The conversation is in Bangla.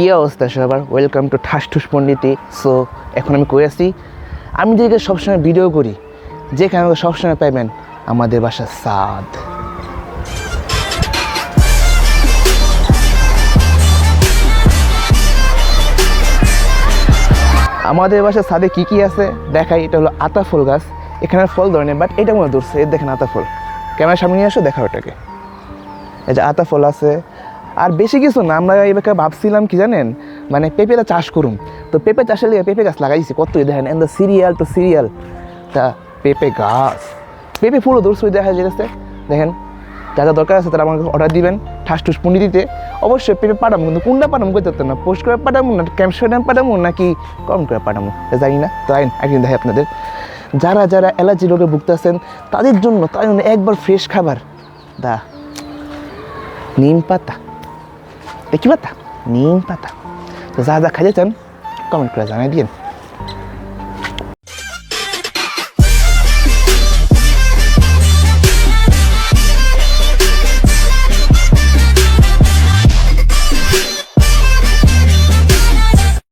কী অবস্থা সবার, ওয়েলকাম টু ঠাস ঠুস পণ্ডিতি। সো এখন আমি কই আছি, আমি যেদিকে সবসময় ভিডিও করি, যেখানে আমাকে সবসময় পাইবেন আমাদের বাসার ছাদ। আমাদের বাসার ছাদে কী কী আছে দেখাই। এটা হলো আতা ফুল গাছ, এখানে ফল ধরে বাট এটা মনে ধরছে, এর দেখেন আতা ফল। ক্যামেরার সামনে নিয়ে আসো, দেখা ওটাকে। এই যে আতা ফল আছে, আর বেশি কিছু না। আমরা এবার ভাবছিলাম কি জানেন, মানে পেঁপেটা চাষ করুন, তো পেঁপে চাষের লিগে পেঁপে গাছ লাগাইছি কতই দেখেন, and the serial to serial তা পেঁপে গাছ, পেঁপে ফুলও দূরসই দেখা যেতেছে। দেখেন, যা যা দরকার আছে তারা আমাকে অর্ডার দিবেন ঠাস ঠুস পণ্ডিতিতে। অবশ্যই পেঁপে পাঠাবো, কিন্তু কোনটা পাঠাবো করতে পারতেন না, পোস্ট করে পাঠাবো না ক্যাপশনে পাঠাবো নাকি কম করে পাঠাবো জানি না। তো আইন একদিন দেখে আপনাদের যারা যারা অ্যালার্জি রোগে ভুগতেছেন তাদের জন্য একবার ফ্রেশ খাবার দা নিম পাতা, দেখি পাতা, নিম পাতা। তো যা যা খাইতে চান কমেন্ট করে জানাই দিন।